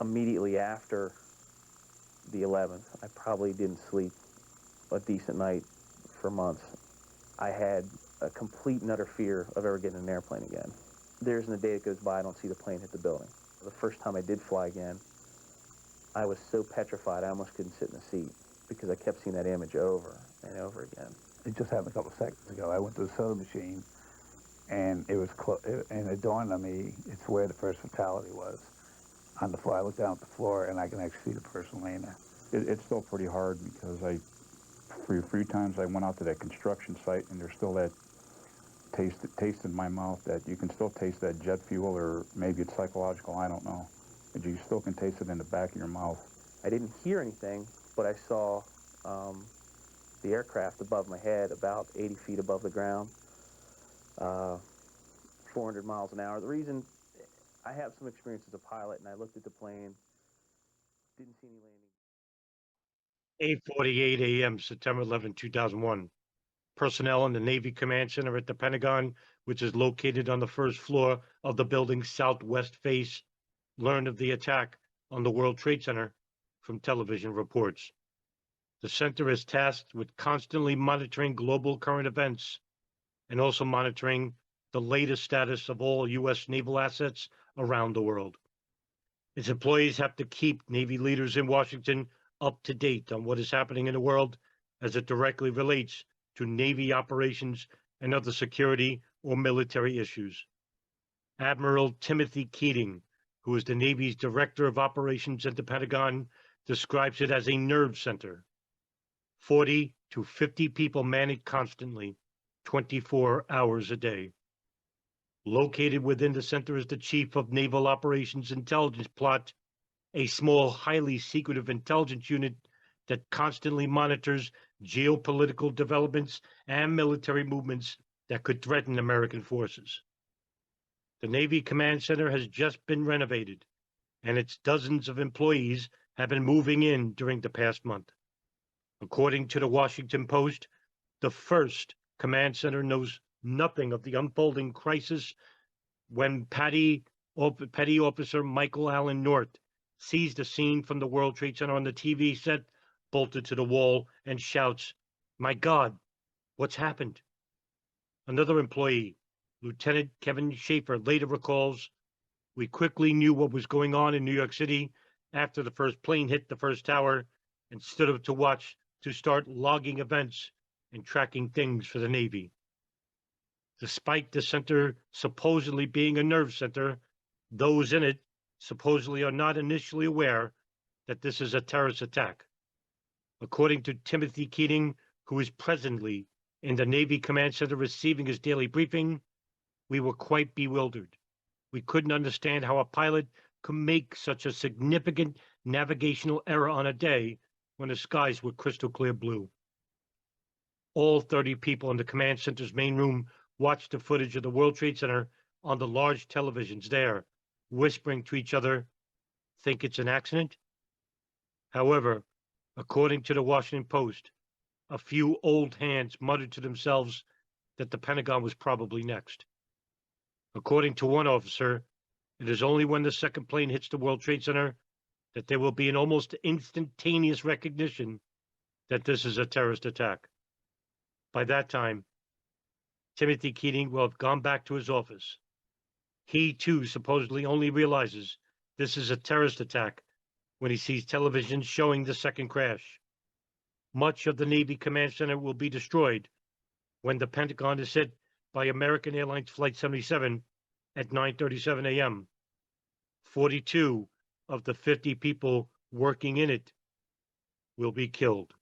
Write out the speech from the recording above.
immediately after the 11th, I probably didn't sleep a decent night for months. I had a complete and utter fear of ever getting in an airplane again. There isn't a day that goes by I don't see the plane hit the building. The first time I did fly again, I was so petrified I almost couldn't sit in the seat because I kept seeing that image over and over again. It just happened a couple of seconds ago. I went to the soda machine, and it dawned on me it's where the first fatality was. On the floor, I looked down at the floor, and I can actually see the person laying there. It's still pretty hard because for a few times I went out to that construction site, and there's still that taste in my mouth that you can still taste that jet fuel, or maybe it's psychological, I don't know. But you still can taste it in the back of your mouth. I didn't hear anything, but I saw the aircraft above my head, about 80 feet above the ground, 400 miles an hour. The reason, I have some experience as a pilot, and I looked at the plane, didn't see any landing. 8:48 a.m., September 11, 2001. Personnel in the Navy Command Center at the Pentagon, which is located on the first floor of the building's southwest face, learned of the attack on the World Trade Center from television reports. The center is tasked with constantly monitoring global current events and also monitoring the latest status of all U.S. naval assets around the world. Its employees have to keep Navy leaders in Washington up to date on what is happening in the world as it directly relates to Navy operations and other security or military issues. Admiral Timothy Keating, who is the Navy's Director of Operations at the Pentagon, describes it as a nerve center. 40 to 50 people man it constantly, 24 hours a day. Located within the center is the Chief of Naval Operations Intelligence Plot, a small, highly secretive intelligence unit that constantly monitors geopolitical developments and military movements that could threaten American forces. The Navy Command Center has just been renovated, and its dozens of employees have been moving in during the past month. According to the Washington Post, the first command center knows nothing of the unfolding crisis when Petty Officer Michael Allen North sees the scene from the World Trade Center on the TV set, bolted to the wall, and shouts, "My God, what's happened?" Another employee, Lieutenant Kevin Schaefer, later recalls, "We quickly knew what was going on in New York City after the first plane hit the first tower and stood up to watch to start logging events and tracking things for the Navy." Despite the center supposedly being a nerve center, those in it supposedly are not initially aware that this is a terrorist attack. According to Timothy Keating, who is presently in the Navy Command Center receiving his daily briefing, "We were quite bewildered. We couldn't understand how a pilot could make such a significant navigational error on a day when the skies were crystal clear blue." All 30 people in the command center's main room watched the footage of the World Trade Center on the large televisions there, whispering to each other, "Think it's an accident?" However, according to the Washington Post, a few old hands muttered to themselves that the Pentagon was probably next. According to one officer, it is only when the second plane hits the World Trade Center that there will be an almost instantaneous recognition that this is a terrorist attack. By that time, Timothy Keating will have gone back to his office. He, too, supposedly only realizes this is a terrorist attack when he sees television showing the second crash. Much of the Navy Command Center will be destroyed when the Pentagon is hit by American Airlines Flight 77 at 9:37 a.m. 42 of the 50 people working in it will be killed.